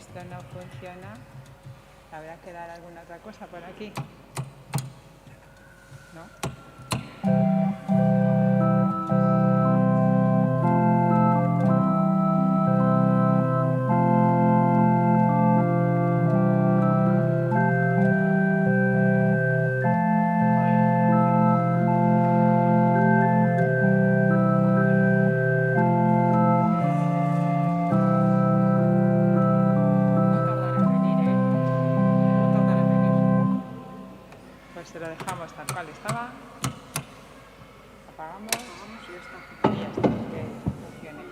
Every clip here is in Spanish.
Esto no funciona. ¿Habrá que dar alguna otra cosa por aquí? ¿No? Pues se lo dejamos tal cual estaba. Apagamos y ya está. Y ya está, que funcione.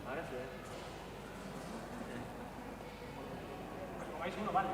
Ahora sí. Pongáis uno, vale.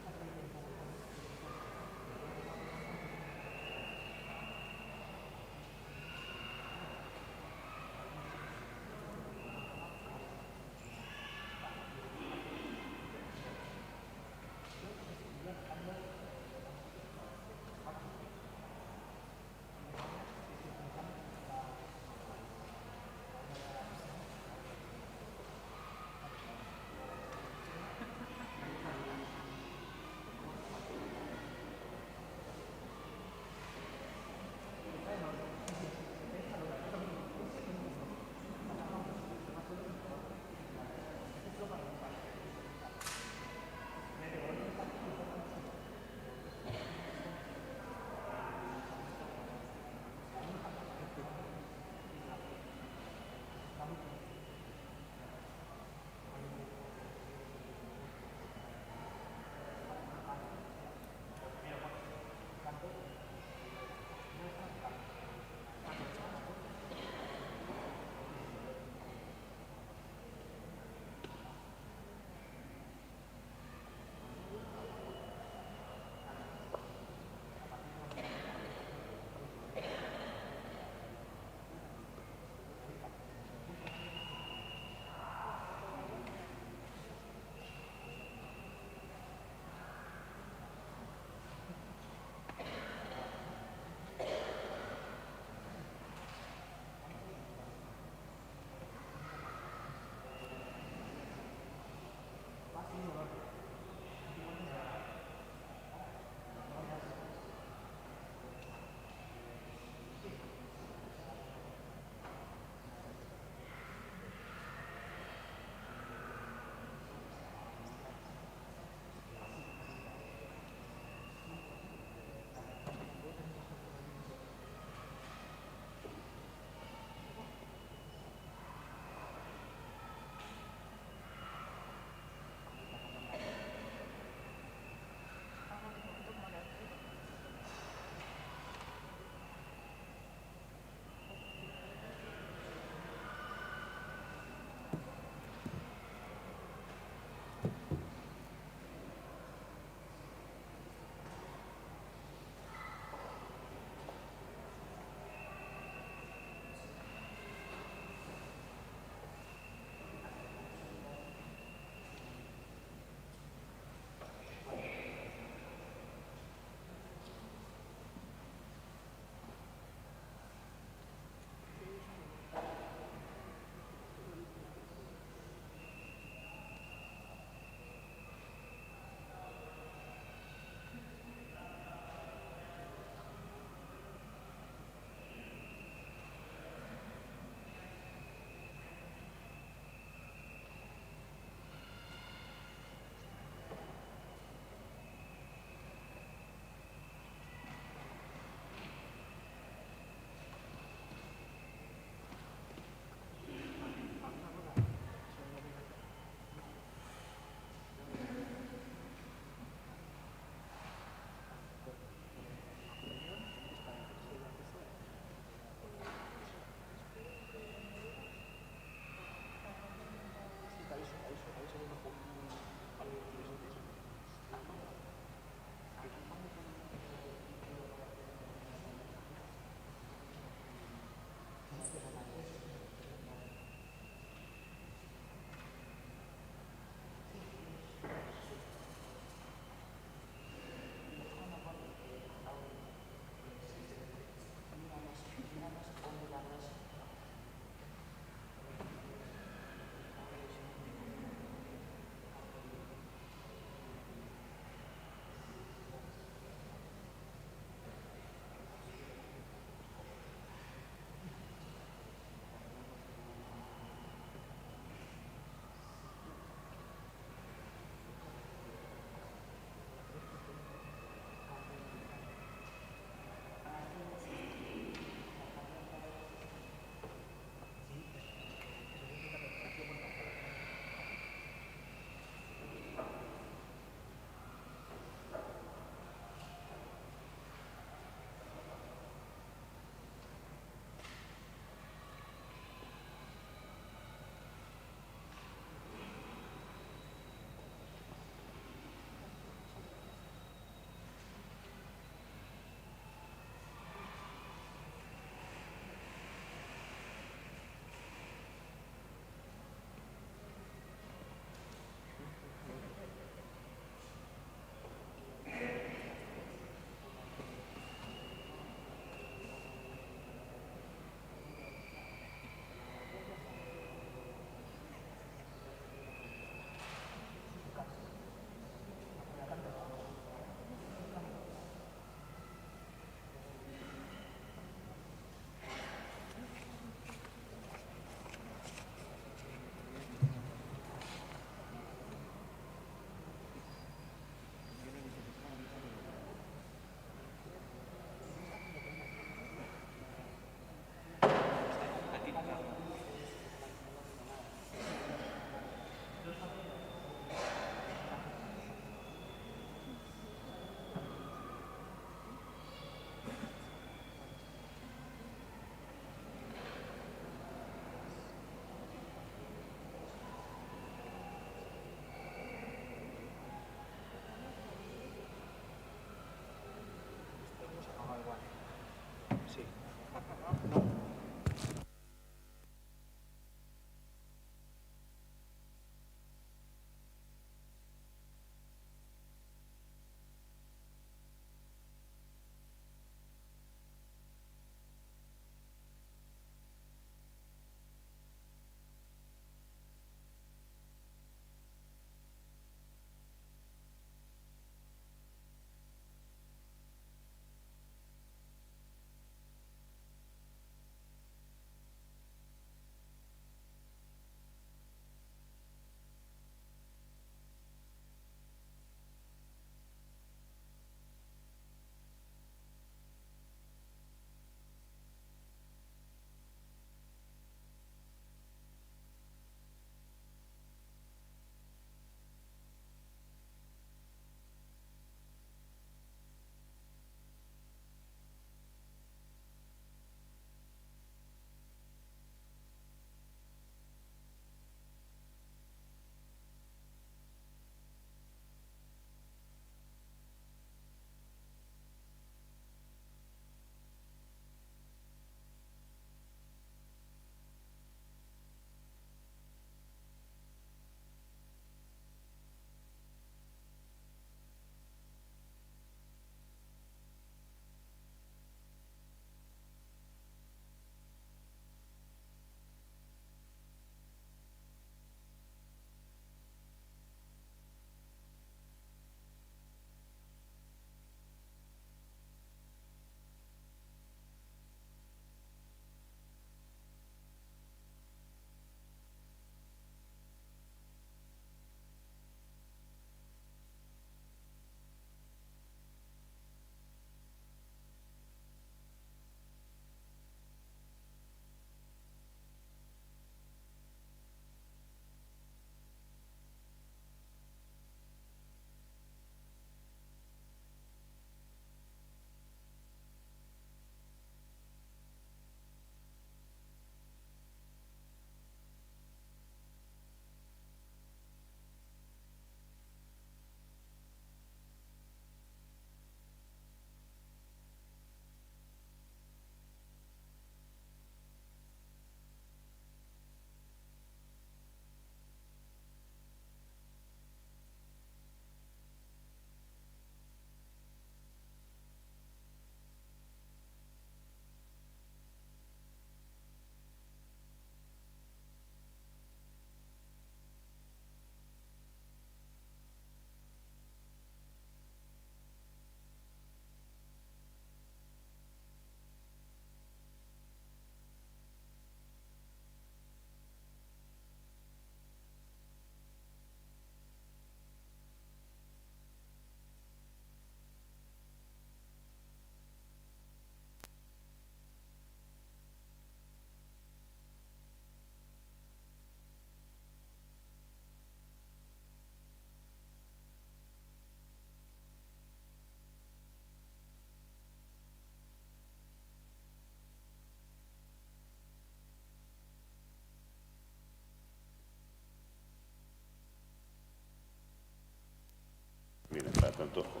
para tanto ojo.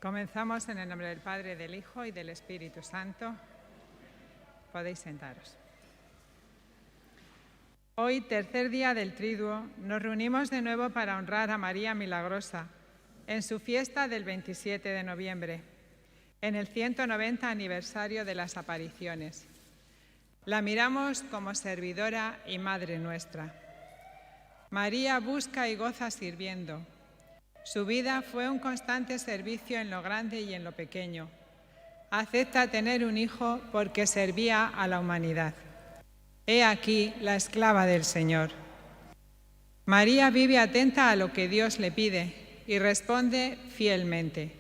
Comenzamos en el nombre del Padre, del Hijo y del Espíritu Santo. Podéis sentaros. Hoy, tercer día del Triduo, nos reunimos de nuevo para honrar a María Milagrosa en su fiesta del 27 de noviembre. en el 190 aniversario de las apariciones. La miramos como servidora y madre nuestra. María busca y goza sirviendo. Su vida fue un constante servicio en lo grande y en lo pequeño. Acepta tener un hijo porque servía a la humanidad. He aquí la esclava del Señor. María vive atenta a lo que Dios le pide y responde fielmente.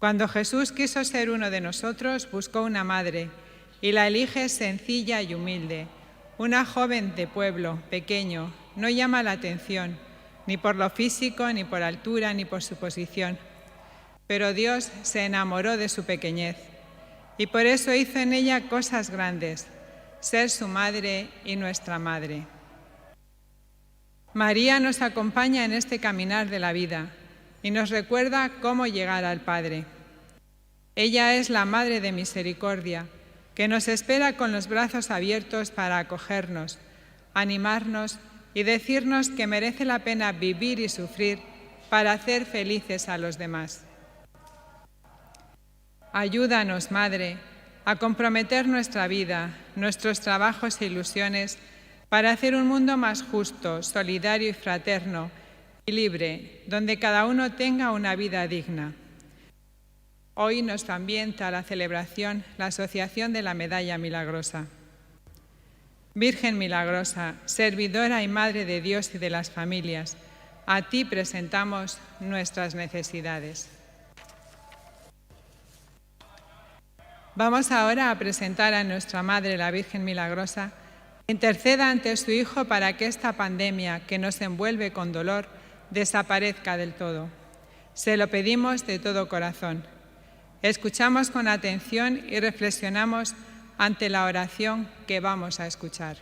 Cuando Jesús quiso ser uno de nosotros, buscó una madre y la elige sencilla y humilde. Una joven de pueblo, pequeño, no llama la atención, ni por lo físico, ni por altura, ni por su posición. Pero Dios se enamoró de su pequeñez y por eso hizo en ella cosas grandes, ser su madre y nuestra madre. María nos acompaña en este caminar de la vida y nos recuerda cómo llegar al Padre. Ella es la Madre de Misericordia, que nos espera con los brazos abiertos para acogernos, animarnos y decirnos que merece la pena vivir y sufrir para hacer felices a los demás. Ayúdanos, Madre, a comprometer nuestra vida, nuestros trabajos e ilusiones para hacer un mundo más justo, solidario y fraterno y libre, donde cada uno tenga una vida digna. Hoy nos ambienta a la celebración la Asociación de la Medalla Milagrosa. Virgen milagrosa, servidora y Madre de Dios y de las familias, a ti presentamos nuestras necesidades. Vamos ahora a presentar a nuestra Madre, la Virgen Milagrosa, que interceda ante su Hijo para que esta pandemia que nos envuelve con dolor desaparezca del todo. Se lo pedimos de todo corazón. Escuchamos con atención y reflexionamos ante la oración que vamos a escuchar.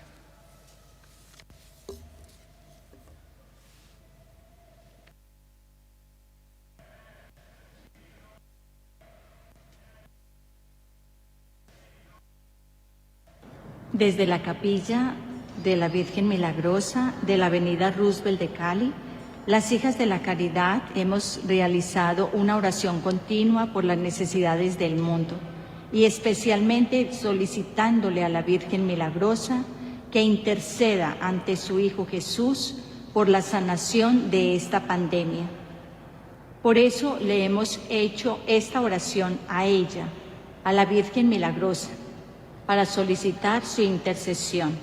Desde la capilla de la Virgen Milagrosa de la Avenida Roosevelt de Cali, las Hijas de la Caridad hemos realizado una oración continua por las necesidades del mundo y especialmente solicitándole a la Virgen Milagrosa que interceda ante su Hijo Jesús por la sanación de esta pandemia. Por eso le hemos hecho esta oración a ella, a la Virgen Milagrosa, para solicitar su intercesión.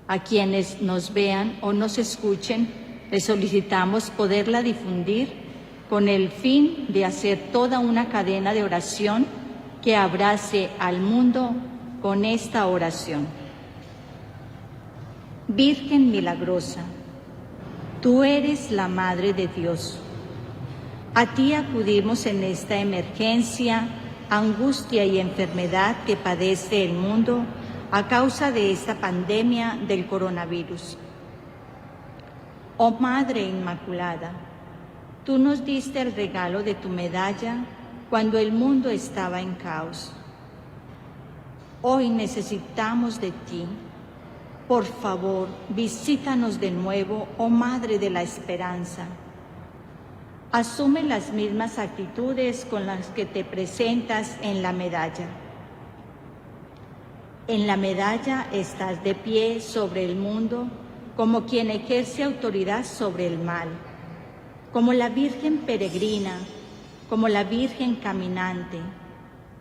A quienes nos vean o nos escuchen, les solicitamos poderla difundir con el fin de hacer toda una cadena de oración que abrace al mundo con esta oración. Virgen milagrosa, tú eres la Madre de Dios. A ti acudimos en esta emergencia, angustia y enfermedad que padece el mundo a causa de esta pandemia del coronavirus. Oh Madre Inmaculada, tú nos diste el regalo de tu medalla cuando el mundo estaba en caos. Hoy necesitamos de ti. Por favor, visítanos de nuevo, oh Madre de la Esperanza. Asume las mismas actitudes con las que te presentas en la medalla. En la medalla estás de pie sobre el mundo como quien ejerce autoridad sobre el mal, como la Virgen peregrina, como la Virgen caminante,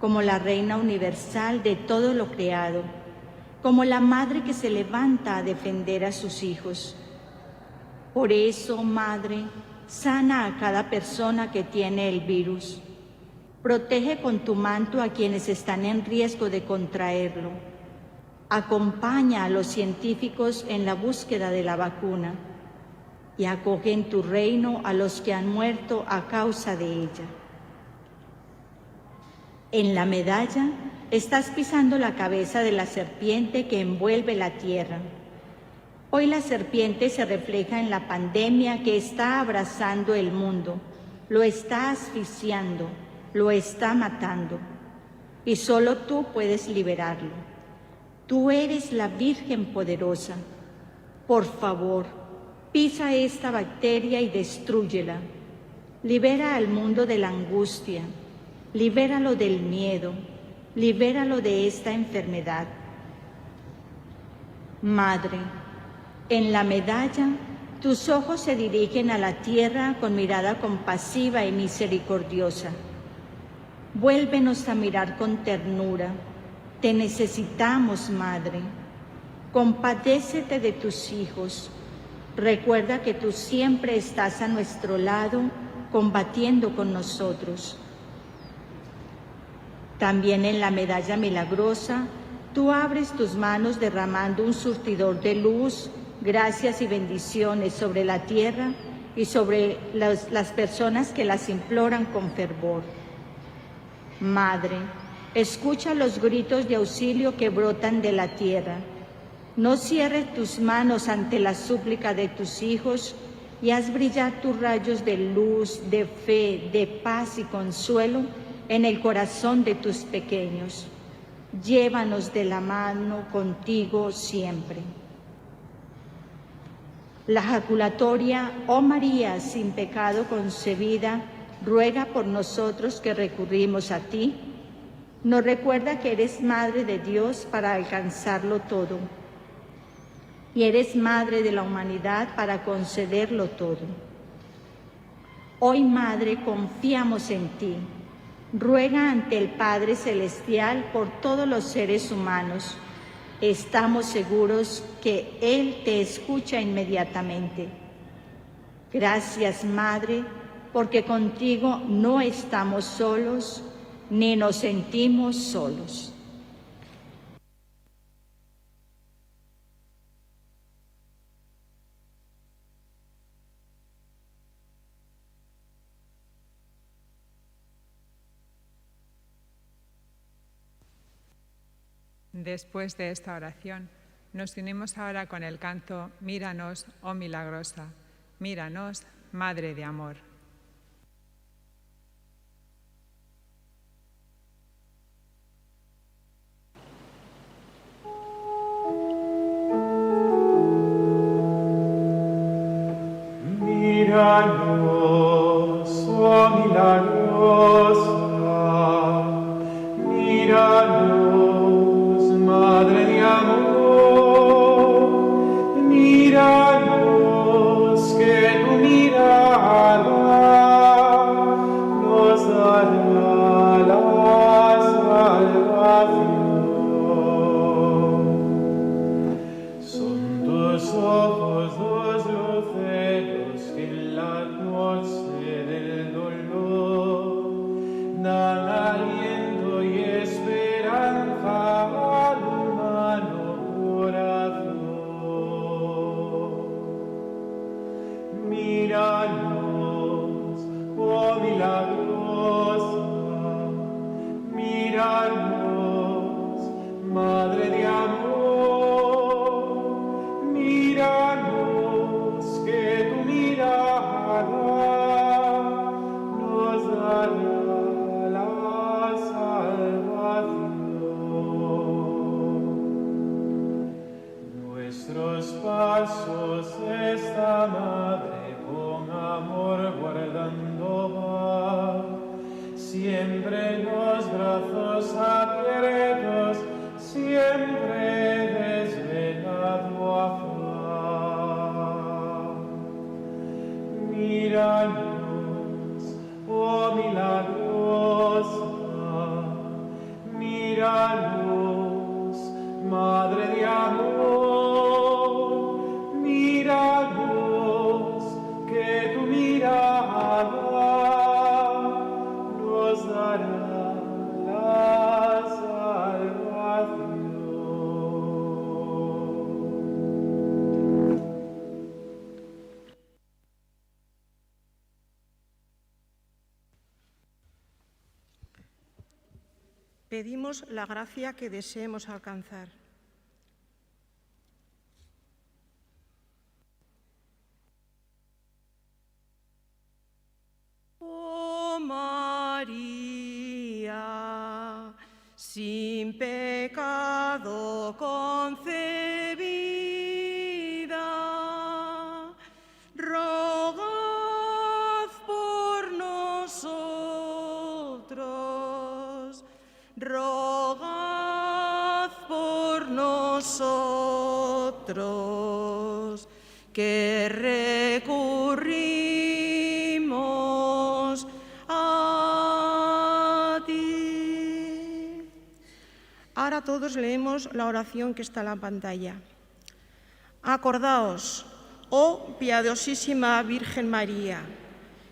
como la Reina universal de todo lo creado, como la Madre que se levanta a defender a sus hijos. Por eso, Madre, sana a cada persona que tiene el virus. Protege con tu manto a quienes están en riesgo de contraerlo. Acompaña a los científicos en la búsqueda de la vacuna y acoge en tu reino a los que han muerto a causa de ella. En la medalla estás pisando la cabeza de la serpiente que envuelve la tierra. Hoy la serpiente se refleja en la pandemia que está abrazando el mundo, lo está asfixiando, lo está matando, y solo tú puedes liberarlo. Tú eres la Virgen poderosa. Por favor, pisa esta bacteria y destrúyela. Libera al mundo de la angustia. libéralo del miedo, libéralo de esta enfermedad. Madre, en la medalla, tus ojos se dirigen a la tierra con mirada compasiva y misericordiosa. Vuélvenos a mirar con ternura. Te necesitamos, Madre. Compadécete de tus hijos. Recuerda que tú siempre estás a nuestro lado, combatiendo con nosotros. También en la medalla milagrosa, tú abres tus manos derramando un surtidor de luz, gracias y bendiciones sobre la tierra y sobre las personas que las imploran con fervor. Madre, escucha los gritos de auxilio que brotan de la tierra. No cierres tus manos ante la súplica de tus hijos y haz brillar tus rayos de luz, de fe, de paz y consuelo en el corazón de tus pequeños. Llévanos de la mano contigo siempre. La jaculatoria, oh María, sin pecado concebida, ruega por nosotros que recurrimos a ti. Nos recuerda que eres Madre de Dios para alcanzarlo todo. Y eres Madre de la humanidad para concederlo todo. Hoy, Madre, confiamos en ti. Ruega ante el Padre Celestial por todos los seres humanos. Estamos seguros que Él te escucha inmediatamente. Gracias, Madre, porque contigo no estamos solos ni nos sentimos solos. Después de esta oración, nos unimos ahora con el canto Míranos, oh milagrosa, míranos, Madre de amor. Míranos, oh milagrosa, míranos, Madre de amor, míranos, que tu mirada nos dará la salvación. Son tus ojos dos luceros que en la noche del dolor dan aliento y esperanza al humano corazón. Míranos, oh milagrosa, míranos, Madre de amor, míranos, que tu mirada nos dará la salvación. Nuestros pasos esta Madre con amor guardando va, siempre los brazos abiertos, siempre desvelado afán. Míranos, oh milagrosa, míranos, Madre de amor, míranos, que tu mirada nos dará la salvación. Pedimos la gracia que deseemos alcanzar. Oh María, sin pecado concebida, rogad por nosotros. nosotros que recurrimos a ti. Ahora todos leemos la oración que está en la pantalla. Acordaos, oh piadosísima Virgen María,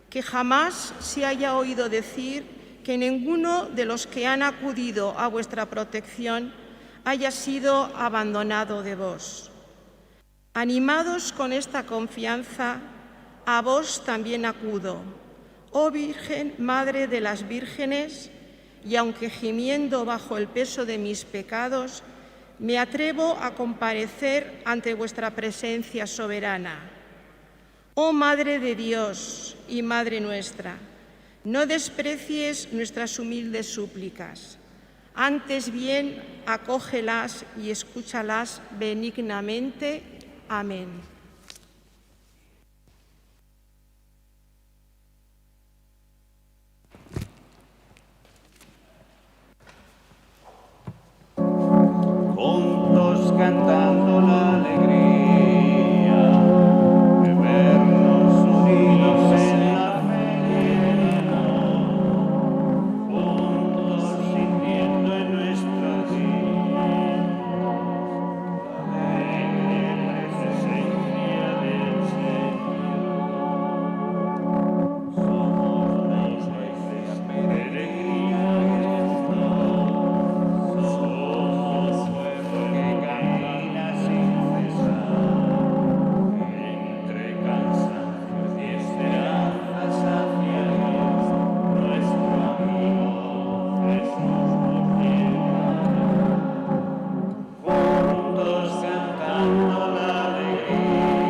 que jamás se haya oído decir que ninguno de los que han acudido a vuestra protección haya sido abandonado de vos. Animados con esta confianza, a vos también acudo, oh Virgen, Madre de las Vírgenes, y aunque gimiendo bajo el peso de mis pecados, me atrevo a comparecer ante vuestra presencia soberana. Oh Madre de Dios y Madre nuestra, no desprecies nuestras humildes súplicas. Antes bien, acógelas y escúchalas benignamente. Amén. Juntos cantando la alegría de vernos unidos en la fe y el amor, juntos sintiendo en nuestras vidas la alegre presencia del Señor. Somos una iglesia peregrina que camina sin cesar, entre cansancios y esperanzas hacia Dios, nuestro amigo Jesús nos lleva. Juntos cantando la alegría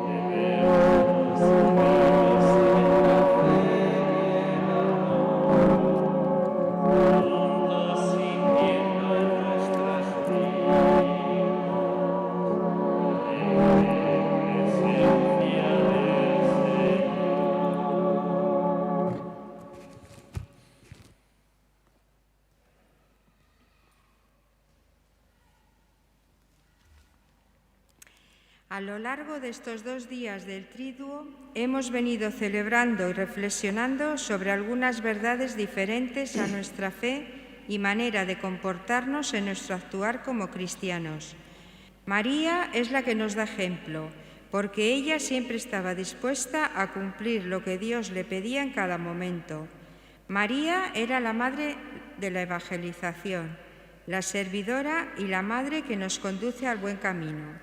de vernos unidos en la fe y el amor. Juntos sintiendo en nuestras vidas la presencia del Señor. A lo largo de estos 2 días del Triduo hemos venido celebrando y reflexionando sobre algunas verdades diferentes a nuestra fe y manera de comportarnos en nuestro actuar como cristianos. María es la que nos da ejemplo, porque ella siempre estaba dispuesta a cumplir lo que Dios le pedía en cada momento. María era la madre de la evangelización, la servidora y la madre que nos conduce al buen camino.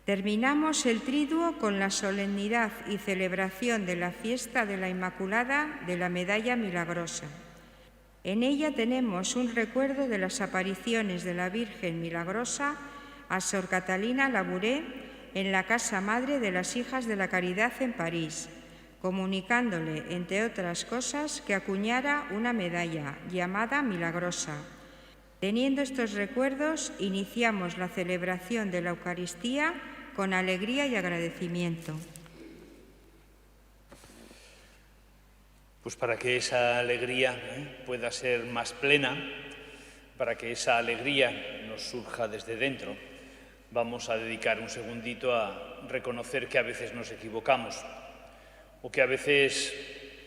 Terminamos el Triduo con la solemnidad y celebración de la fiesta de la Inmaculada de la Medalla Milagrosa. En ella tenemos un recuerdo de las apariciones de la Virgen Milagrosa a Sor Catalina Labouré en la Casa Madre de las Hijas de la Caridad en París, comunicándole, entre otras cosas, que acuñara una medalla llamada Milagrosa. Teniendo estos recuerdos, iniciamos la celebración de la Eucaristía con alegría y agradecimiento. Pues para que esa alegría pueda ser más plena, para que esa alegría nos surja desde dentro, vamos a dedicar un segundito a reconocer que a veces nos equivocamos o que a veces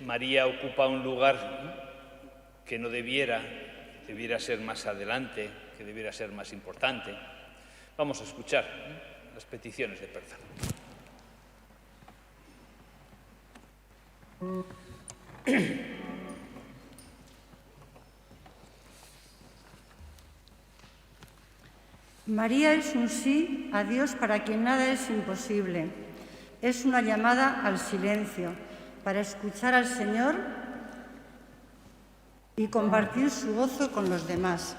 María ocupa un lugar que no debiera ser más adelante, que debiera ser más importante. Vamos a escuchar las peticiones de perdón. María es un sí a Dios para quien nada es imposible. Es una llamada al silencio, para escuchar al Señor y compartir su gozo con los demás.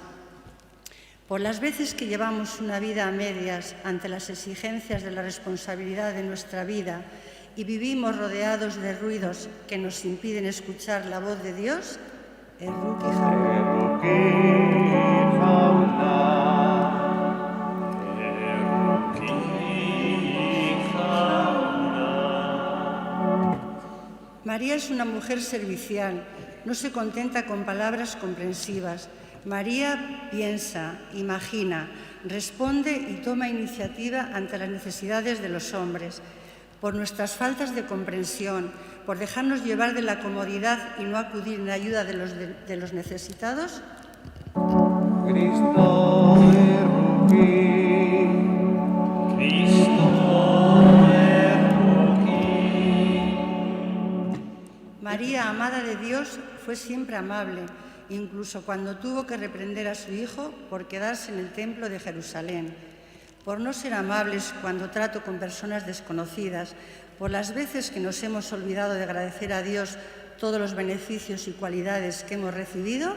Por las veces que llevamos una vida a medias ante las exigencias de la responsabilidad de nuestra vida y vivimos rodeados de ruidos que nos impiden escuchar la voz de Dios, María es una mujer servicial, no se contenta con palabras comprensivas. María piensa, imagina, responde y toma iniciativa ante las necesidades de los hombres, por nuestras faltas de comprensión, por dejarnos llevar de la comodidad y no acudir en ayuda de los necesitados. Cristo erruquí, Cristo erruquí. María, amada de Dios, fue siempre amable, incluso cuando tuvo que reprender a su hijo por quedarse en el templo de Jerusalén, por no ser amables cuando trato con personas desconocidas, por las veces que nos hemos olvidado de agradecer a Dios todos los beneficios y cualidades que hemos recibido.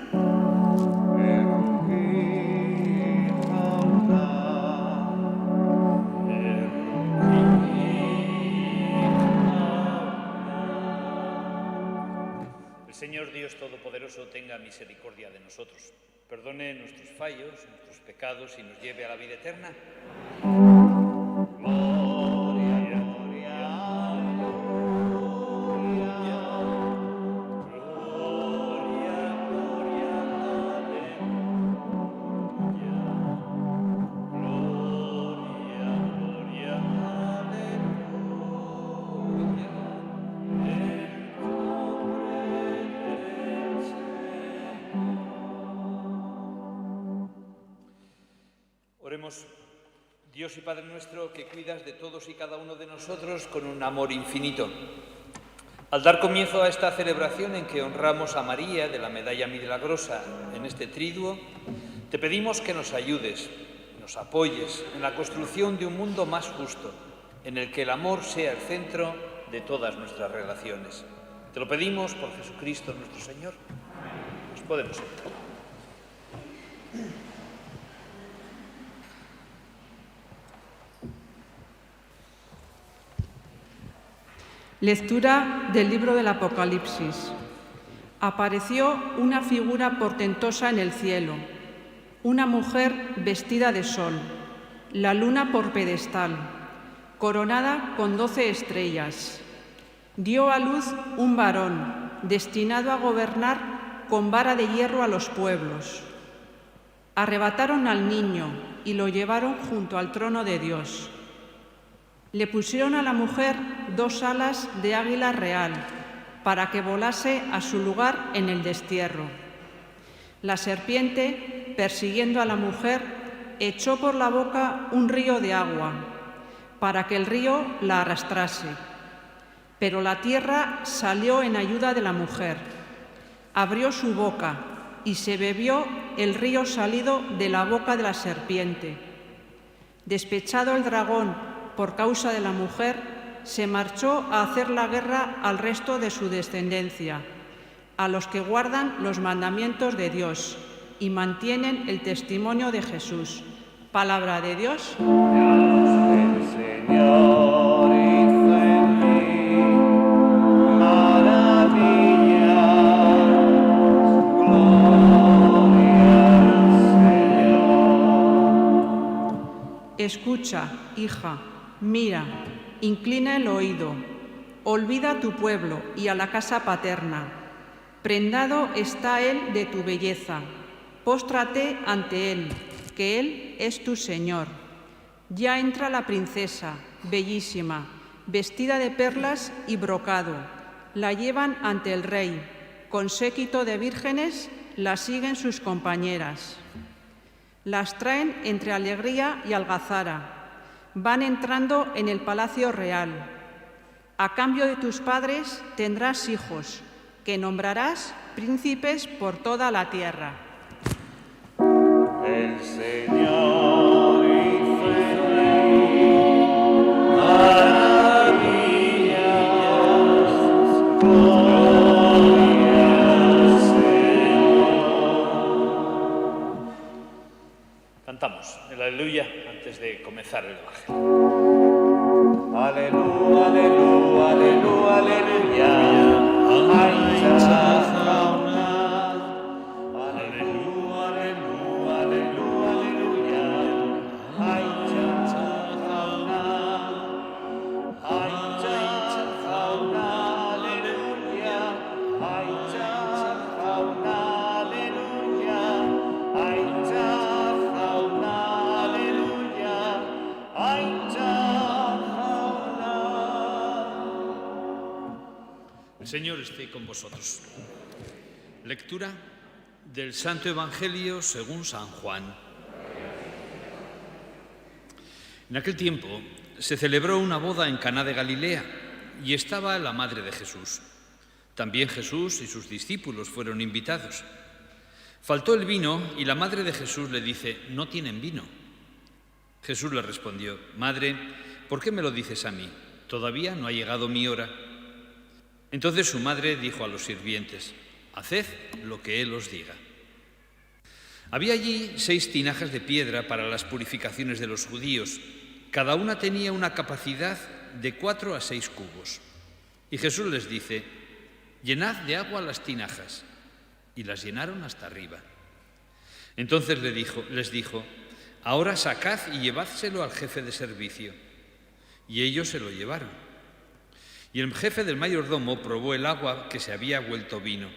El Señor Dios Todopoderoso tenga misericordia de nosotros, perdone nuestros fallos, nuestros pecados y nos lleve a la vida eterna. Gloria, gloria, aleluya. Gloria, gloria, aleluya. Gloria, gloria, aleluya. Oremos. Dios y Padre nuestro, que cuidas de todos y cada uno de nosotros con un amor infinito. Al dar comienzo a esta celebración en que honramos a María de la Medalla Milagrosa en este triduo, te pedimos que nos ayudes, nos apoyes en la construcción de un mundo más justo, en el que el amor sea el centro de todas nuestras relaciones. Te lo pedimos por Jesucristo nuestro Señor. Nos podemos sentar. Lectura del libro del Apocalipsis. Apareció una figura portentosa en el cielo, una mujer vestida de sol, la luna por pedestal, coronada con 12 estrellas. Dio a luz un varón, destinado a gobernar con vara de hierro a los pueblos. Arrebataron al niño y lo llevaron junto al trono de Dios. Le pusieron a la mujer 2 alas de águila real para que volase a su lugar en el destierro. La serpiente, persiguiendo a la mujer, echó por la boca un río de agua para que el río la arrastrase. Pero la tierra salió en ayuda de la mujer. Abrió su boca y se bebió el río salido de la boca de la serpiente. Despechado el dragón por causa de la mujer, se marchó a hacer la guerra al resto de su descendencia, a los que guardan los mandamientos de Dios y mantienen el testimonio de Jesús. Palabra de Dios. el Señor hizo en mí maravillas. Gloria al Señor. Escucha, hija, mira, inclina el oído, olvida a tu pueblo y a la casa paterna. Prendado está él de tu belleza, póstrate ante él, que él es tu Señor. Ya entra la princesa, bellísima, vestida de perlas y brocado. La llevan ante el rey, con séquito de vírgenes la siguen sus compañeras. Las traen entre alegría y algazara. Van entrando en el palacio real. A cambio de tus padres tendrás hijos, que nombrarás príncipes por toda la tierra. El Señor hizo en mí maravillas. Gloria al Señor. Cantamos el aleluya antes de comenzar el Evangelio. Aleluya, aleluya, aleluya, aleluya. Aleluya, El Señor esté con vosotros. Lectura del Santo Evangelio según San Juan. En aquel tiempo se celebró una boda en Caná de Galilea y estaba la madre de Jesús. También Jesús y sus discípulos fueron invitados. Faltó el vino y la madre de Jesús le dice: «No tienen vino». Jesús le respondió: «Madre, ¿por qué me lo dices a mí? Todavía no ha llegado mi hora». Entonces su madre dijo a los sirvientes: «Haced lo que él os diga». Había allí 6 tinajas de piedra para las purificaciones de los judíos. Cada una tenía una capacidad de 4 a 6 cubos. Y Jesús les dice: «Llenad de agua las tinajas». Y las llenaron hasta arriba. Entonces les dijo: «Ahora sacad y llevádselo al jefe de servicio». Y ellos se lo llevaron. Y el jefe del mayordomo probó el agua que se había vuelto vino.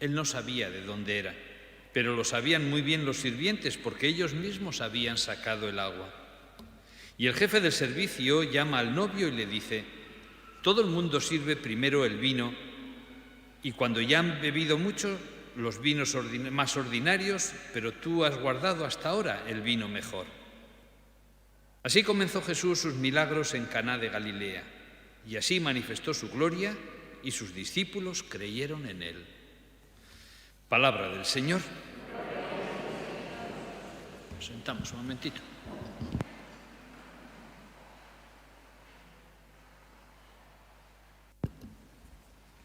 Él no sabía de dónde era, pero lo sabían muy bien los sirvientes, porque ellos mismos habían sacado el agua. Y el jefe del servicio llama al novio y le dice: «Todo el mundo sirve primero el vino, y cuando ya han bebido mucho, los vinos más ordinarios, pero tú has guardado hasta ahora el vino mejor». Así comenzó Jesús sus milagros en Caná de Galilea, y así manifestó su gloria, y sus discípulos creyeron en él. Palabra del Señor. Nos sentamos un momentito.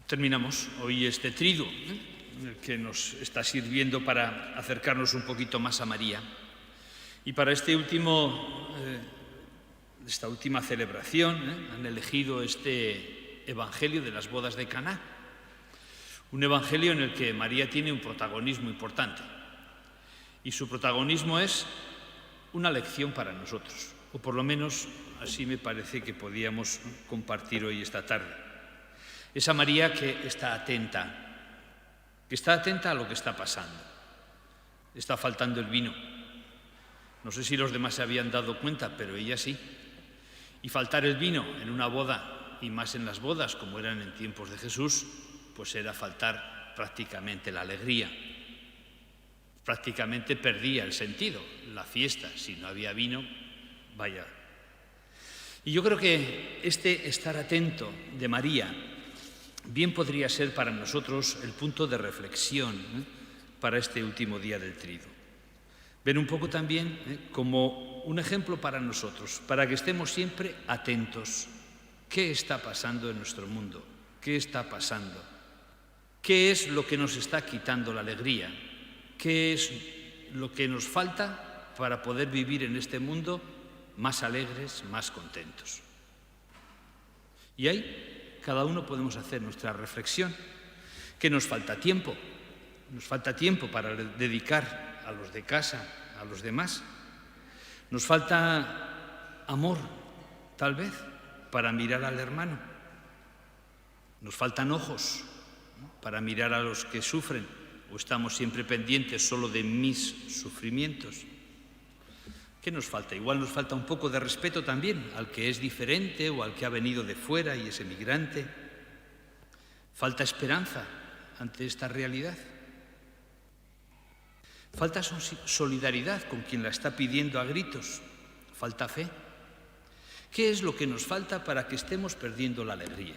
Terminamos hoy este triduo, el que nos está sirviendo para acercarnos un poquito más a María. Y para esta última celebración han elegido este Evangelio de las bodas de Caná. Un evangelio en el que María tiene un protagonismo importante. Y su protagonismo es una lección para nosotros, o por lo menos así me parece que podíamos compartir hoy esta tarde. Esa María que está atenta a lo que está pasando. Está faltando el vino. No sé si los demás se habían dado cuenta, pero ella sí. Y faltar el vino en una boda, y más en las bodas como eran en tiempos de Jesús, pues era faltar prácticamente la alegría. Prácticamente perdía el sentido, la fiesta. Si no había vino, vaya. Y yo creo que este estar atento de María bien podría ser para nosotros el punto de reflexión para este último día del triduo. Ver un poco también como un ejemplo para nosotros, para que estemos siempre atentos. ¿Qué está pasando en nuestro mundo? ¿Qué está pasando? ¿Qué es lo que nos está quitando la alegría? ¿Qué es lo que nos falta para poder vivir en este mundo más alegres, más contentos? Y ahí cada uno podemos hacer nuestra reflexión. ¿Qué nos falta? Tiempo. Nos falta tiempo para dedicar a los de casa, a los demás. Nos falta amor, tal vez, para mirar al hermano. Nos faltan ojos, ¿no?, para mirar a los que sufren, o estamos siempre pendientes solo de mis sufrimientos. ¿Qué nos falta? Igual nos falta un poco de respeto también al que es diferente o al que ha venido de fuera y es emigrante. Falta esperanza ante esta realidad. Falta solidaridad con quien la está pidiendo a gritos. Falta fe. ¿Qué es lo que nos falta para que estemos perdiendo la alegría?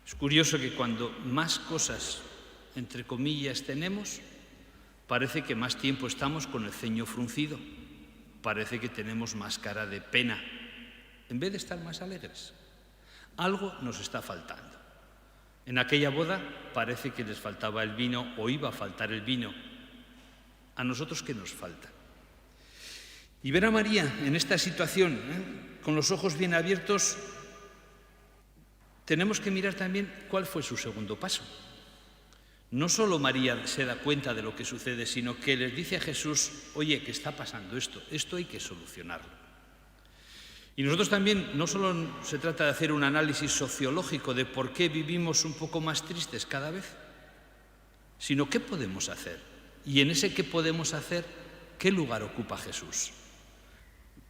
Es curioso que cuando más cosas, entre comillas, tenemos, parece que más tiempo estamos con el ceño fruncido. Parece que tenemos más cara de pena, en vez de estar más alegres. Algo nos está faltando. En aquella boda parece que les faltaba el vino o iba a faltar el vino. ¿A nosotros qué nos falta? Y ver a María en esta situación, con los ojos bien abiertos, tenemos que mirar también cuál fue su segundo paso. No solo María se da cuenta de lo que sucede, sino que les dice a Jesús: oye, que está pasando esto hay que solucionarlo. Y nosotros también, no solo se trata de hacer un análisis sociológico de por qué vivimos un poco más tristes cada vez, sino qué podemos hacer. Y en ese qué podemos hacer, ¿qué lugar ocupa Jesús?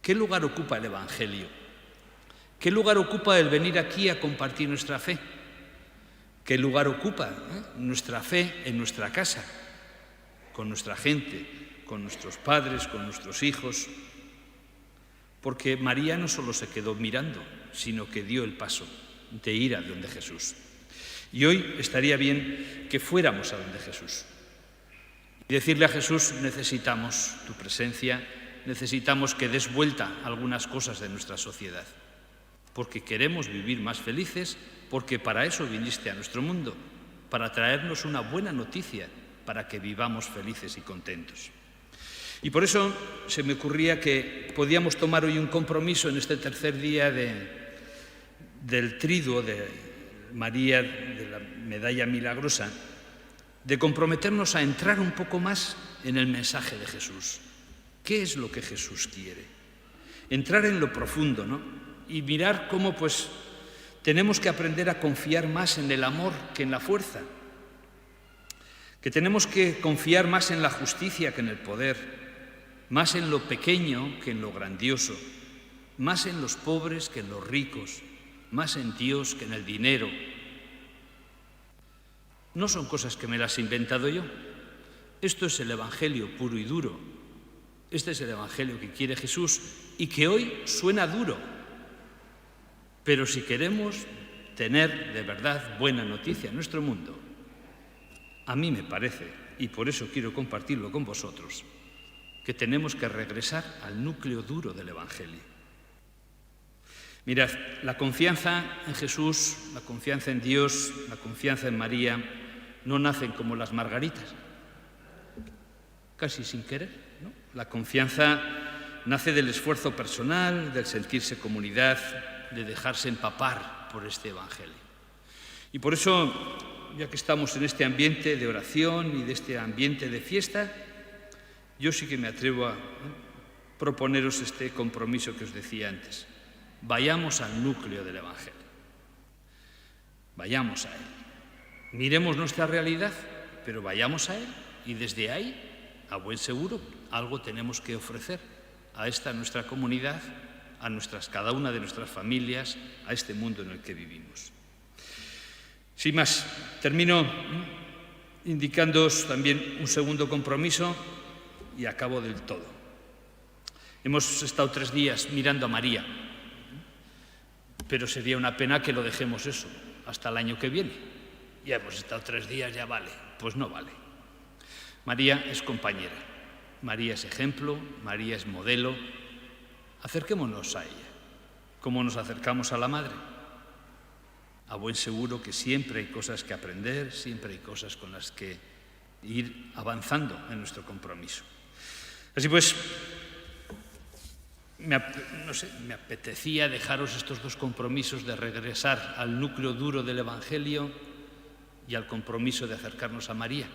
¿Qué lugar ocupa el Evangelio? ¿Qué lugar ocupa el venir aquí a compartir nuestra fe? ¿Qué lugar ocupa nuestra fe en nuestra casa, con nuestra gente, con nuestros padres, con nuestros hijos? Porque María no solo se quedó mirando, sino que dio el paso de ir a donde Jesús. Y hoy estaría bien que fuéramos a donde Jesús. Y decirle a Jesús: necesitamos tu presencia, necesitamos que des vuelta a algunas cosas de nuestra sociedad, porque queremos vivir más felices, porque para eso viniste a nuestro mundo, para traernos una buena noticia, para que vivamos felices y contentos. Y por eso se me ocurría que podíamos tomar hoy un compromiso en este tercer día del triduo de María, de la medalla milagrosa, de comprometernos a entrar un poco más en el mensaje de Jesús. ¿Qué es lo que Jesús quiere? Entrar en lo profundo, ¿no? Y mirar cómo tenemos que aprender a confiar más en el amor que en la fuerza, que tenemos que confiar más en la justicia que en el poder, más en lo pequeño que en lo grandioso, más en los pobres que en los ricos, más en Dios que en el dinero. No son cosas que me las he inventado yo. Esto es el Evangelio puro y duro. Este es el Evangelio que quiere Jesús y que hoy suena duro. Pero si queremos tener de verdad buena noticia en nuestro mundo, a mí me parece, y por eso quiero compartirlo con vosotros, que tenemos que regresar al núcleo duro del Evangelio. Mirad, la confianza en Jesús, la confianza en Dios, la confianza en María, no nacen como las margaritas, casi sin querer, ¿no? La confianza nace del esfuerzo personal, del sentirse comunidad, de dejarse empapar por este Evangelio. Y por eso, ya que estamos en este ambiente de oración y de este ambiente de fiesta, yo sí que me atrevo a proponeros este compromiso que os decía antes. Vayamos al núcleo del Evangelio. Vayamos a él. Miremos nuestra realidad, pero vayamos a él y desde ahí, a buen seguro, algo tenemos que ofrecer a esta nuestra comunidad, a cada una de nuestras familias, a este mundo en el que vivimos. Sin más, termino indicándoos también un segundo compromiso y acabo del todo. Hemos estado 3 días mirando a María, pero sería una pena que lo dejemos eso hasta el año que viene. Ya hemos estado 3 días, ya vale. Pues no vale. María es compañera, María es ejemplo, María es modelo. Acerquémonos a ella, como nos acercamos a la Madre. A buen seguro que siempre hay cosas que aprender, siempre hay cosas con las que ir avanzando en nuestro compromiso. Así pues, me apetecía dejaros estos 2 compromisos de regresar al núcleo duro del Evangelio y al compromiso de acercarnos a María.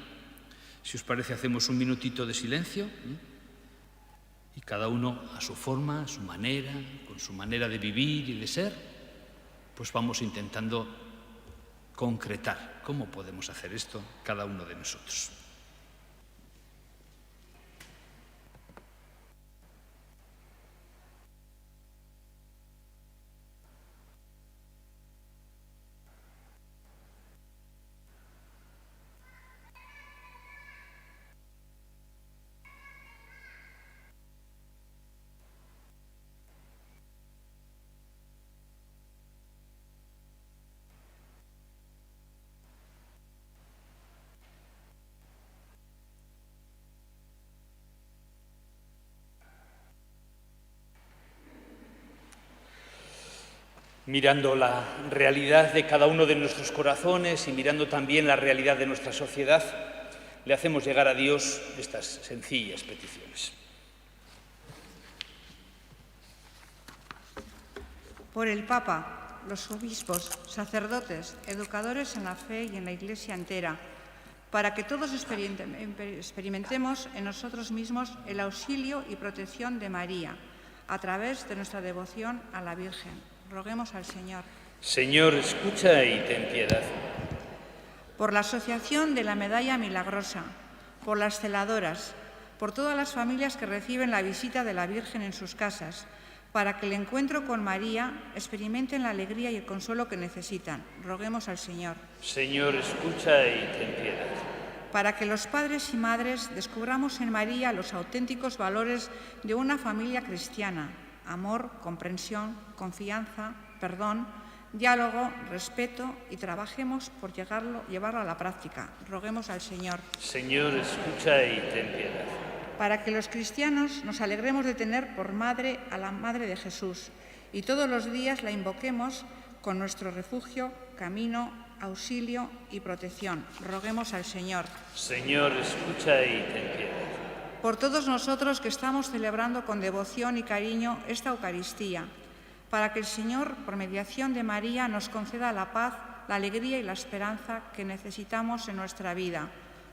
Si os parece, hacemos un minutito de silencio y cada uno a su forma, a su manera, con su manera de vivir y de ser, pues vamos intentando concretar cómo podemos hacer esto cada uno de nosotros. Mirando la realidad de cada uno de nuestros corazones y mirando también la realidad de nuestra sociedad, le hacemos llegar a Dios estas sencillas peticiones. Por el Papa, los obispos, sacerdotes, educadores en la fe y en la Iglesia entera, para que todos experimentemos en nosotros mismos el auxilio y protección de María, a través de nuestra devoción a la Virgen. Roguemos al Señor. Señor, escucha y ten piedad. Por la Asociación de la Medalla Milagrosa, por las celadoras, por todas las familias que reciben la visita de la Virgen en sus casas, Para que el encuentro con María experimenten la alegría y el consuelo que necesitan. Roguemos al Señor. Señor, escucha y ten piedad. Para que los padres y madres descubramos en María los auténticos valores de una familia cristiana: amor, comprensión, confianza, perdón, diálogo, respeto, y trabajemos por llevarlo a la práctica. Roguemos al Señor. Señor, escucha y ten piedad. Para que los cristianos nos alegremos de tener por madre a la Madre de Jesús y todos los días la invoquemos con nuestro refugio, camino, auxilio y protección. Roguemos al Señor. Señor, escucha y ten piedad. Por todos nosotros que estamos celebrando con devoción y cariño esta Eucaristía, para que el Señor, por mediación de María, nos conceda la paz, la alegría y la esperanza que necesitamos en nuestra vida.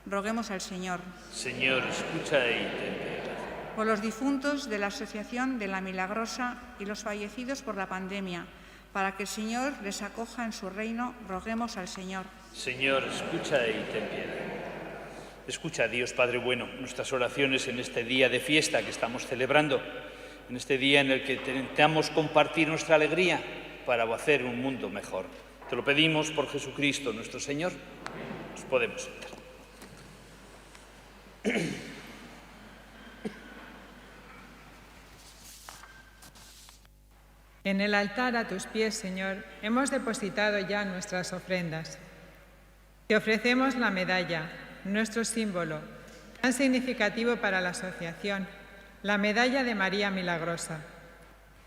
Roguemos al Señor. Señor, escucha y ten piedad. Por los difuntos de la Asociación de la Milagrosa y los fallecidos por la pandemia, para que el Señor les acoja en su reino, roguemos al Señor. Señor, escucha y ten piedad. Escucha, Dios Padre bueno, nuestras oraciones en este día de fiesta que estamos celebrando, en este día en el que intentamos compartir nuestra alegría para hacer un mundo mejor. Te lo pedimos por Jesucristo nuestro Señor. Nos podemos sentar. En el altar a tus pies, Señor, hemos depositado ya nuestras ofrendas. Te ofrecemos la medalla, nuestro símbolo, tan significativo para la asociación, la medalla de María Milagrosa.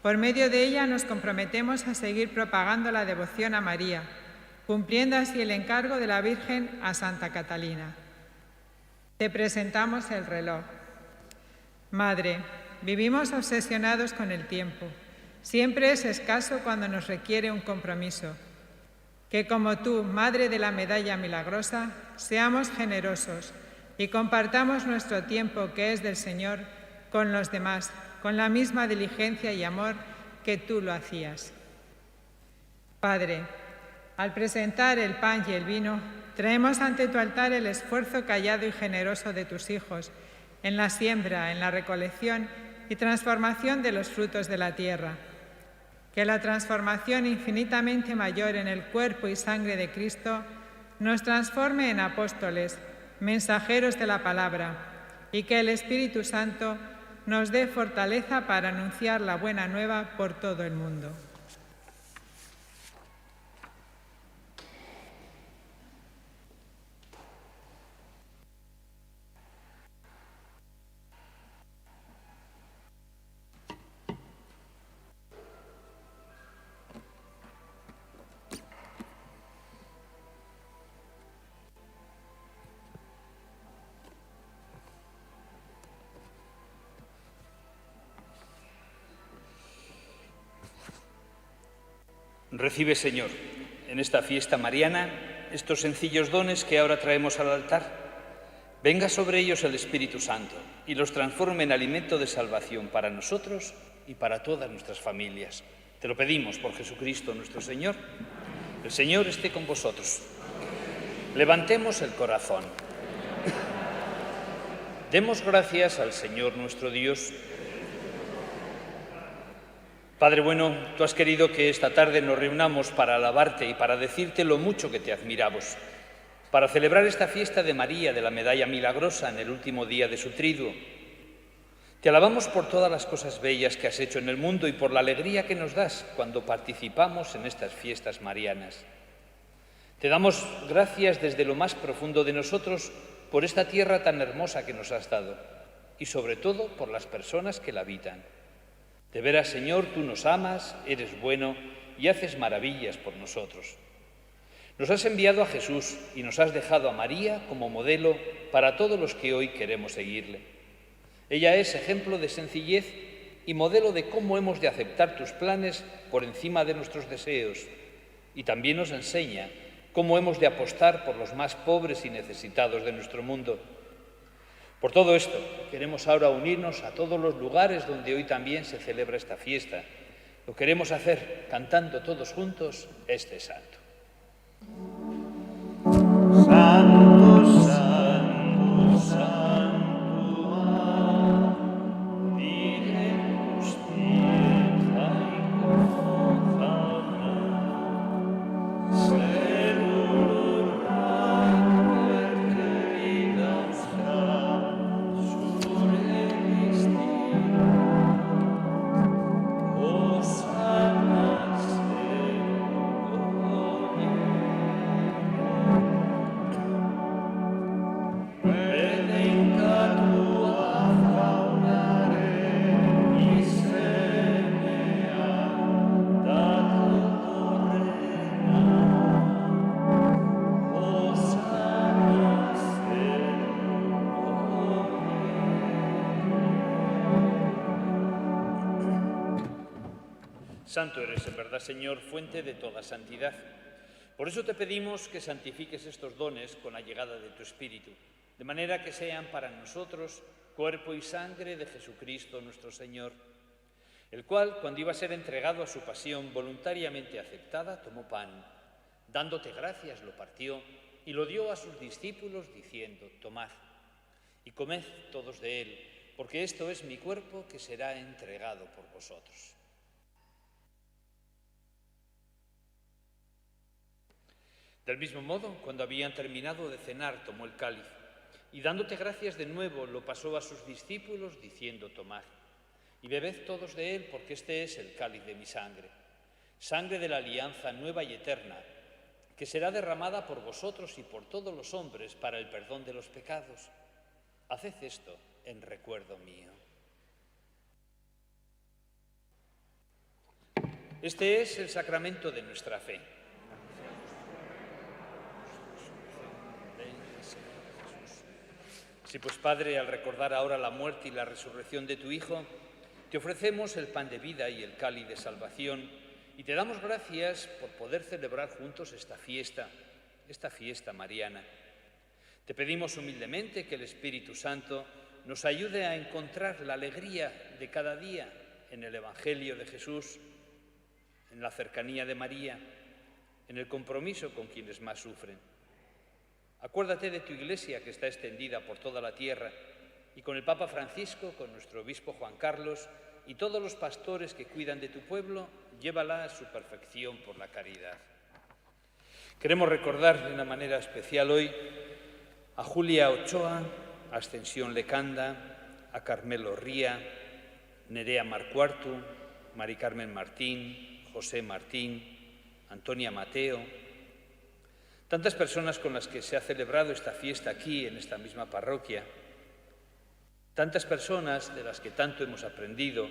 Por medio de ella nos comprometemos a seguir propagando la devoción a María, cumpliendo así el encargo de la Virgen a Santa Catalina. Te presentamos el reloj. Madre, vivimos obsesionados con el tiempo. Siempre es escaso cuando nos requiere un compromiso. Que como tú, Madre de la Medalla Milagrosa, seamos generosos y compartamos nuestro tiempo, que es del Señor, con los demás, con la misma diligencia y amor que tú lo hacías. Padre, al presentar el pan y el vino, traemos ante tu altar el esfuerzo callado y generoso de tus hijos en la siembra, en la recolección y transformación de los frutos de la tierra. Que la transformación infinitamente mayor en el cuerpo y sangre de Cristo nos transforme en apóstoles, mensajeros de la palabra, y que el Espíritu Santo nos dé fortaleza para anunciar la buena nueva por todo el mundo. Recibe, Señor, en esta fiesta mariana, estos sencillos dones que ahora traemos al altar. Venga sobre ellos el Espíritu Santo y los transforme en alimento de salvación para nosotros y para todas nuestras familias. Te lo pedimos por Jesucristo nuestro Señor. El Señor esté con vosotros. Levantemos el corazón. Demos gracias al Señor nuestro Dios. Padre bueno, tú has querido que esta tarde nos reunamos para alabarte y para decirte lo mucho que te admiramos, para celebrar esta fiesta de María de la Medalla Milagrosa en el último día de su triduo. Te alabamos por todas las cosas bellas que has hecho en el mundo y por la alegría que nos das cuando participamos en estas fiestas marianas. Te damos gracias desde lo más profundo de nosotros por esta tierra tan hermosa que nos has dado y sobre todo por las personas que la habitan. De veras, Señor, tú nos amas, eres bueno y haces maravillas por nosotros. Nos has enviado a Jesús y nos has dejado a María como modelo para todos los que hoy queremos seguirle. Ella es ejemplo de sencillez y modelo de cómo hemos de aceptar tus planes por encima de nuestros deseos. Y también nos enseña cómo hemos de apostar por los más pobres y necesitados de nuestro mundo. Por todo esto, queremos ahora unirnos a todos los lugares donde hoy también se celebra esta fiesta. Lo queremos hacer cantando todos juntos este santo. Santo, santo, santo, Virgen justicia. Santo eres en verdad, Señor, fuente de toda santidad. Por eso te pedimos que santifiques estos dones con la llegada de tu Espíritu, de manera que sean para nosotros cuerpo y sangre de Jesucristo nuestro Señor, el cual, cuando iba a ser entregado a su pasión voluntariamente aceptada, tomó pan, dándote gracias, lo partió y lo dio a sus discípulos, diciendo: tomad y comed todos de él, porque esto es mi cuerpo que será entregado por vosotros. Del mismo modo, cuando habían terminado de cenar, tomó el cáliz y, dándote gracias de nuevo, lo pasó a sus discípulos, diciendo: tomad y bebed todos de él, porque este es el cáliz de mi sangre, sangre de la alianza nueva y eterna, que será derramada por vosotros y por todos los hombres para el perdón de los pecados. Haced esto en recuerdo mío. Este es el sacramento de nuestra fe. Sí, pues, Padre, al recordar ahora la muerte y la resurrección de tu Hijo, te ofrecemos el pan de vida y el cáliz de salvación, y te damos gracias por poder celebrar juntos esta fiesta mariana. Te pedimos humildemente que el Espíritu Santo nos ayude a encontrar la alegría de cada día en el Evangelio de Jesús, en la cercanía de María, en el compromiso con quienes más sufren. Acuérdate de tu Iglesia, que está extendida por toda la tierra, y con el Papa Francisco, con nuestro obispo Juan Carlos y todos los pastores que cuidan de tu pueblo, llévala a su perfección por la caridad. Queremos recordar de una manera especial hoy a Julia Ochoa, a Ascensión Lecanda, a Carmelo Ría, Nerea Marcuartu, Mari Carmen Martín, José Martín, Antonia Mateo, tantas personas con las que se ha celebrado esta fiesta aquí, en esta misma parroquia, tantas personas de las que tanto hemos aprendido,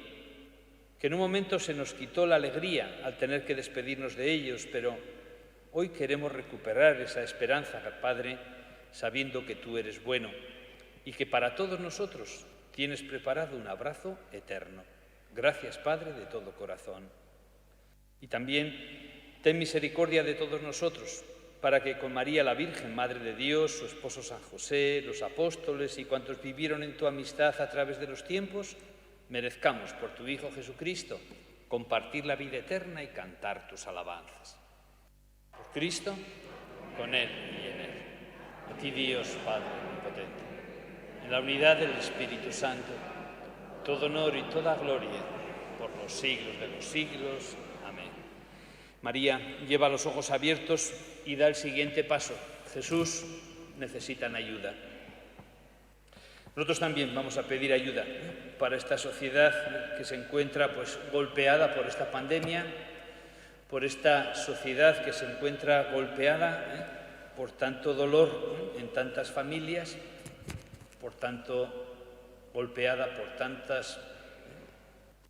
que en un momento se nos quitó la alegría al tener que despedirnos de ellos, pero hoy queremos recuperar esa esperanza, Padre, sabiendo que tú eres bueno y que para todos nosotros tienes preparado un abrazo eterno. Gracias, Padre, de todo corazón. Y también ten misericordia de todos nosotros, para que con María la Virgen, Madre de Dios, su esposo San José, los apóstoles y cuantos vivieron en tu amistad a través de los tiempos, merezcamos por tu Hijo Jesucristo compartir la vida eterna y cantar tus alabanzas. Por Cristo, con Él y en Él. A ti, Dios Padre omnipotente, en la unidad del Espíritu Santo, todo honor y toda gloria por los siglos de los siglos. Amén. María, lleva los ojos abiertos y da el siguiente paso. Jesús, necesitan ayuda. Nosotros también vamos a pedir ayuda para esta sociedad que se encuentra golpeada por esta pandemia, por esta sociedad que se encuentra golpeada por tanto dolor en tantas familias, por tanto golpeada por tantos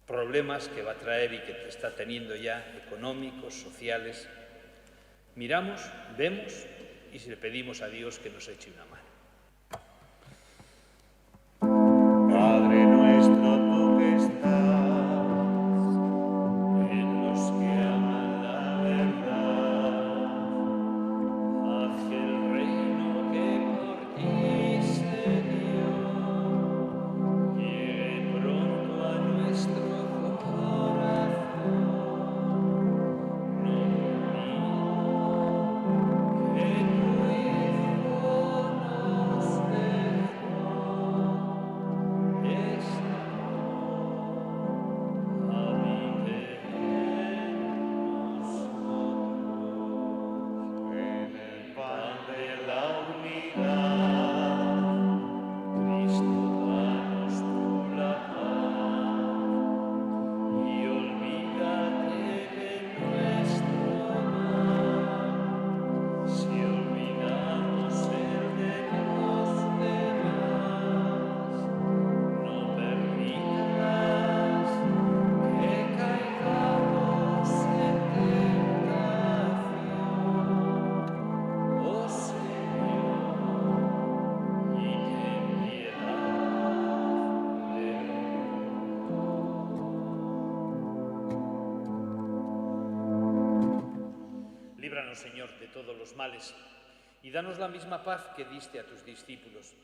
problemas que va a traer y que está teniendo ya, económicos, sociales. Miramos, vemos y le pedimos a Dios que nos eche una mano. Padre nuestro, tú que estás en los que aman la verdad, haz que el reino que por ti se dio llegue pronto a nuestro corazón. No olvides que tu Hijo líbranos, Señor, de todos los males, y danos la misma paz que diste a tus discípulos.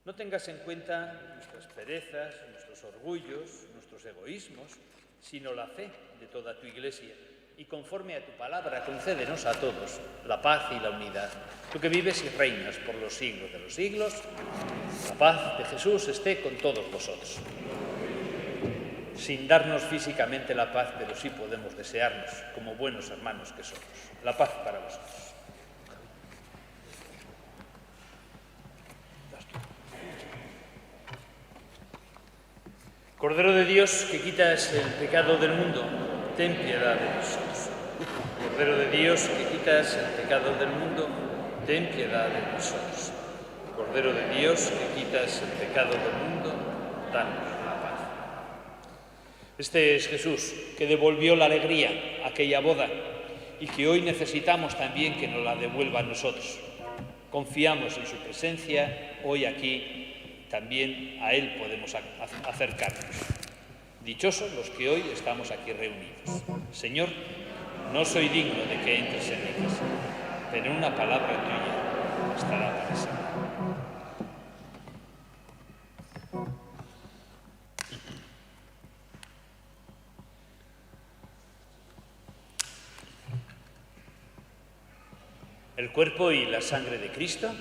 No tengas en cuenta nuestras perezas, nuestros orgullos, nuestros egoísmos, sino la fe de toda tu Iglesia. Y conforme a tu palabra, concédenos a todos la paz y la unidad. Tú que vives y reinas por los siglos de los siglos, la paz de Jesús esté con todos vosotros. Sin darnos físicamente la paz, pero sí podemos desearnos como buenos hermanos que somos. La paz para vosotros. Cordero de Dios, que quitas el pecado del mundo, ten piedad de nosotros. Cordero de Dios, que quitas el pecado del mundo, ten piedad de nosotros. Cordero de Dios, que quitas el pecado del mundo, danos la paz. Este es Jesús, que devolvió la alegría a aquella boda y que hoy necesitamos también que nos la devuelva a nosotros. Confiamos en su presencia hoy aquí. También a Él podemos acercarnos. Dichosos los que hoy estamos aquí reunidos. Señor, no soy digno de que entres en mi casa, pero una palabra tuya estará para siempre. El cuerpo y la sangre de Cristo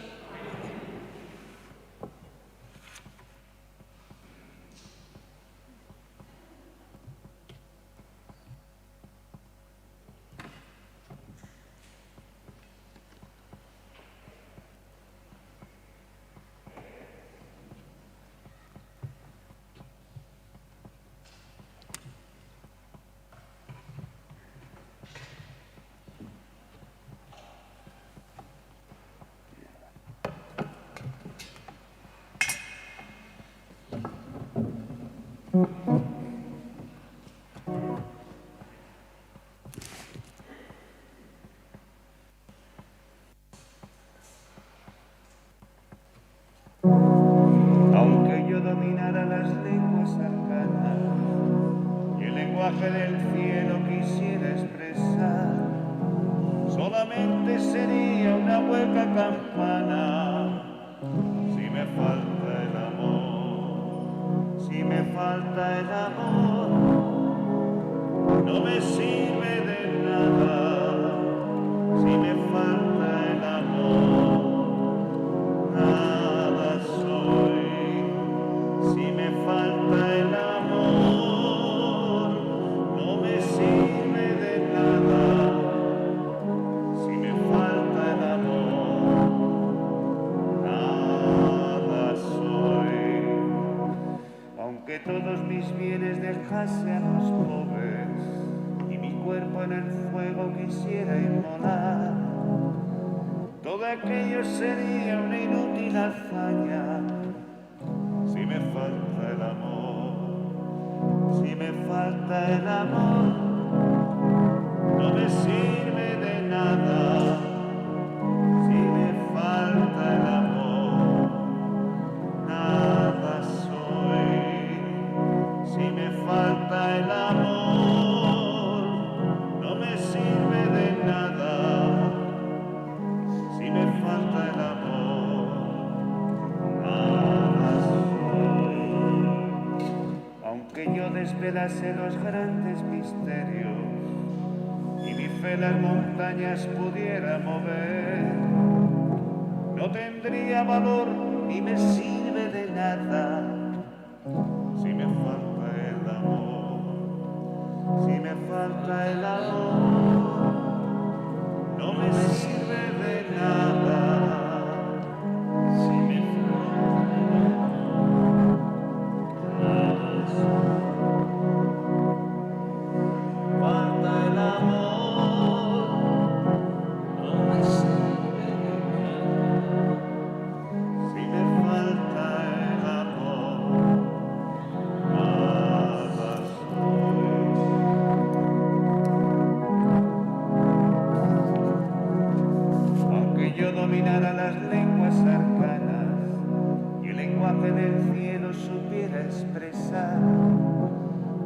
Aunque yo dominara las lenguas arcanas y el lenguaje del cielo quisiera expresar, solamente sería una hueca campana si me falta el amor. Si me falta el amor, no me sirve de nada. Si me falta el amor, nada soy. Si me falta el amor, no me sirve de nada. Si me falta el amor, nada soy. Aunque todos mis bienes dejase a los pobres y mi cuerpo en el fuego quisiera inmolar, todo aquello sería una inútil hazaña. Si me falta el amor, si me falta el amor, no me sirve de nada. Si me falta el amor, nada soy. Si me falta el amor, no me sirve de nada. Si me falta el amor, nada soy. Aunque yo desvelase los grandes misterios y mi fe las montañas pudiera mover, no tendría valor ni me sirve de nada. Si me falta el amor, si me falta el amor, no me sirve de nada. Si me falta el amor, nada soy. Falta el amor, no me sirve de nada. Si me falta el amor, nada soy. Aunque yo dominara las lenguas arcanas y el lenguaje del cielo supiera expresar,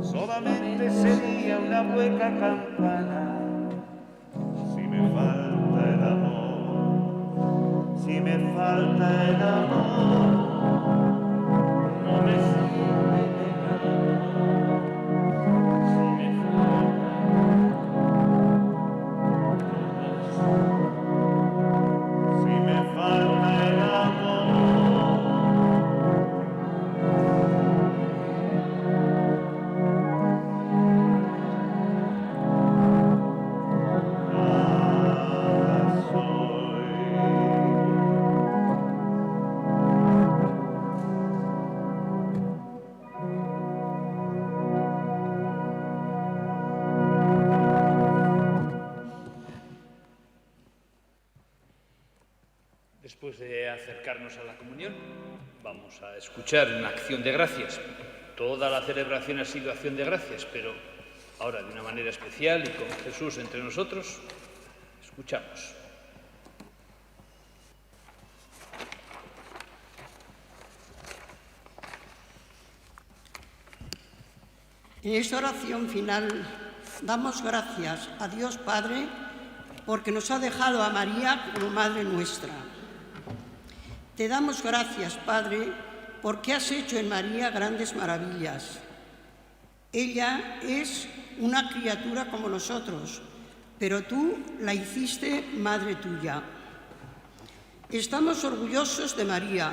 solamente sería una hueca campana si me falta el amor, si me falta el amor, no me sirve de nada. Si me falta el Después de acercarnos a la comunión, vamos a escuchar una acción de gracias. Toda la celebración ha sido acción de gracias, pero ahora de una manera especial y con Jesús entre nosotros, escuchamos. En esta oración final damos gracias a Dios Padre porque nos ha dejado a María como Madre nuestra. Te damos gracias, Padre, porque has hecho en María grandes maravillas. Ella es una criatura como nosotros, pero tú la hiciste Madre tuya. Estamos orgullosos de María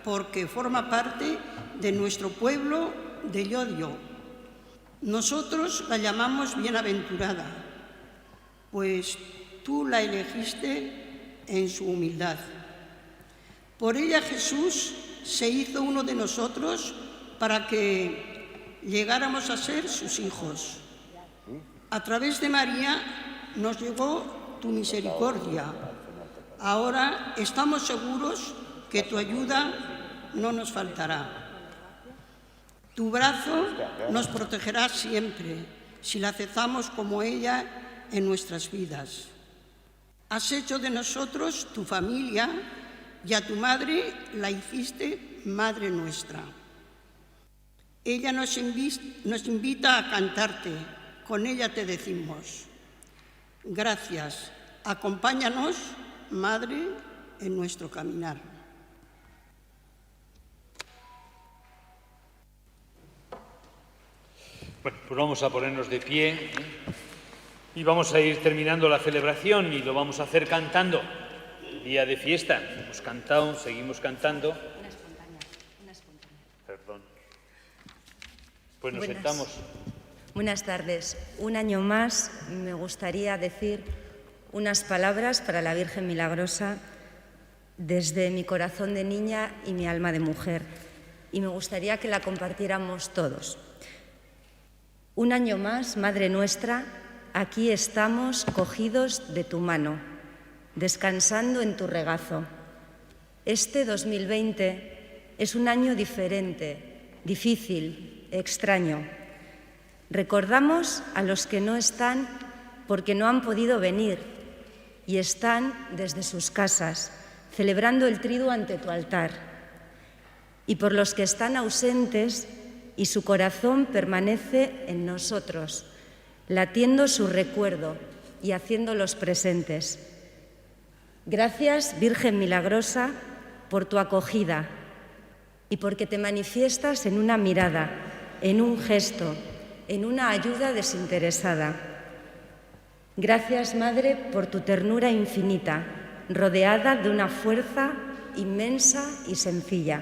porque forma parte de nuestro pueblo de Llodio. Nosotros la llamamos bienaventurada, pues tú la elegiste en su humildad. Por ella Jesús se hizo uno de nosotros para que llegáramos a ser sus hijos. A través de María nos llegó tu misericordia. Ahora estamos seguros que tu ayuda no nos faltará. Tu brazo nos protegerá siempre si la aceptamos como ella en nuestras vidas. Has hecho de nosotros tu familia y a tu madre la hiciste Madre nuestra. Ella nos invita a cantarte, con ella te decimos: gracias, acompáñanos, Madre, en nuestro caminar. Bueno, pues vamos a ponernos de pie y vamos a ir terminando la celebración y lo vamos a hacer cantando. Día de fiesta. Hemos cantado, seguimos cantando. Una espontánea. Perdón. Pues nos sentamos. Buenas tardes. Un año más me gustaría decir unas palabras para la Virgen Milagrosa desde mi corazón de niña y mi alma de mujer. Y me gustaría que la compartiéramos todos. Un año más, Madre nuestra, aquí estamos cogidos de tu mano, descansando en tu regazo. Este 2020 es un año diferente, difícil, extraño. Recordamos a los que no están porque no han podido venir y están desde sus casas, celebrando el triduo ante tu altar. Y por los que están ausentes y su corazón permanece en nosotros, latiendo su recuerdo y haciéndolos presentes. Gracias, Virgen Milagrosa, por tu acogida y porque te manifiestas en una mirada, en un gesto, en una ayuda desinteresada. Gracias, Madre, por tu ternura infinita, rodeada de una fuerza inmensa y sencilla.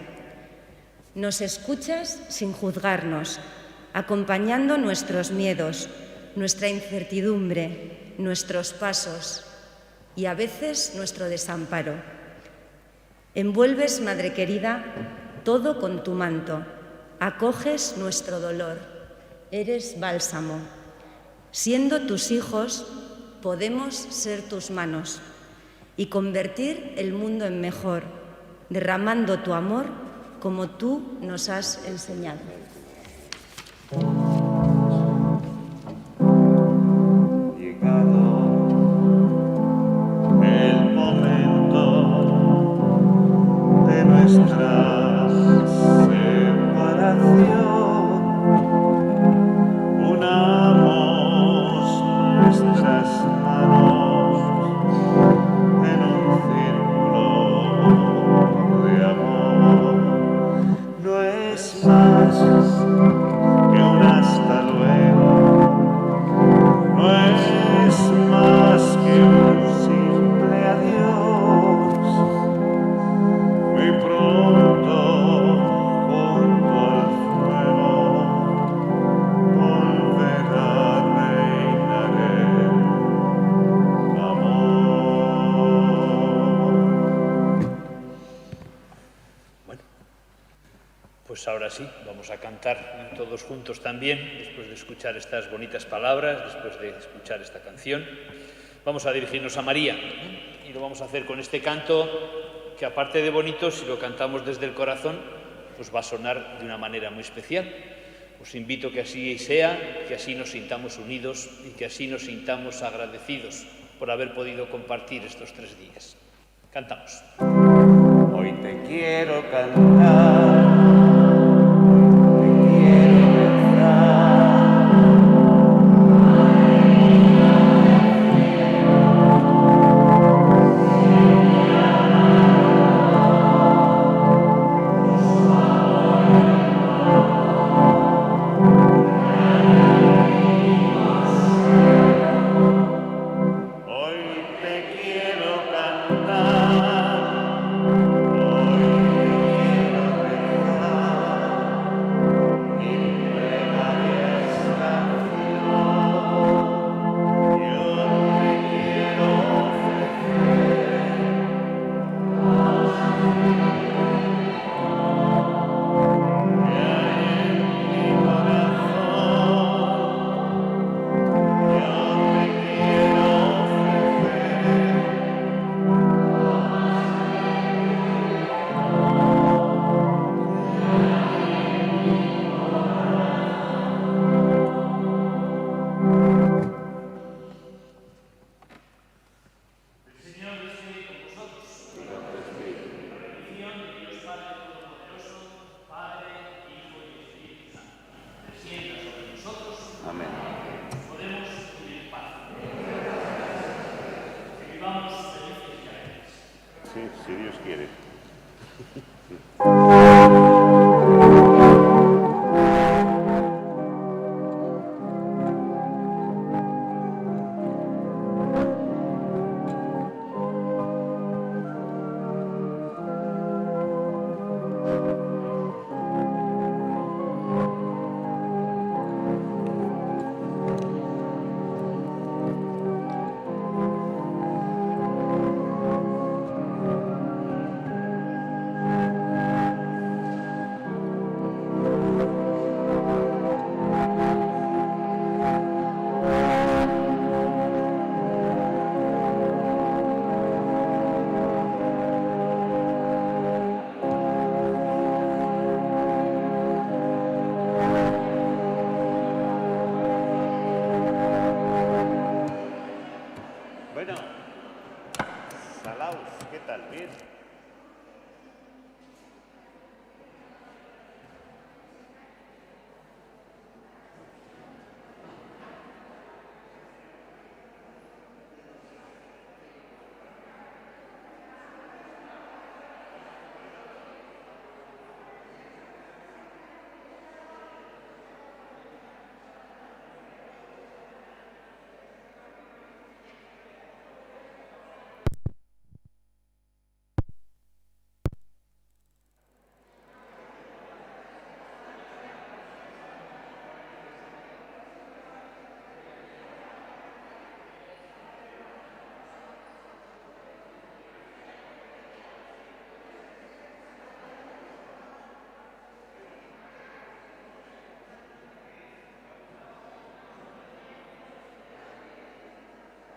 Nos escuchas sin juzgarnos, acompañando nuestros miedos, nuestra incertidumbre, nuestros pasos y a veces nuestro desamparo. Envuelves, Madre querida, todo con tu manto, acoges nuestro dolor, eres bálsamo. Siendo tus hijos, podemos ser tus manos y convertir el mundo en mejor, derramando tu amor como tú nos has enseñado. El momento de nuestra separación, unamos nuestras manos ahora sí, vamos a cantar todos juntos también, después de escuchar estas bonitas palabras, después de escuchar esta canción. Vamos a dirigirnos a María, y lo vamos a hacer con este canto que, aparte de bonito, si lo cantamos desde el corazón, pues va a sonar de una manera muy especial. Os invito que así sea, que así nos sintamos unidos y que así nos sintamos agradecidos por haber podido compartir estos 3 días. Cantamos. Hoy te quiero cantar, te quiero rezar. Si Dios quiere. Bueno, Salaus, ¿qué tal? ¿Bien?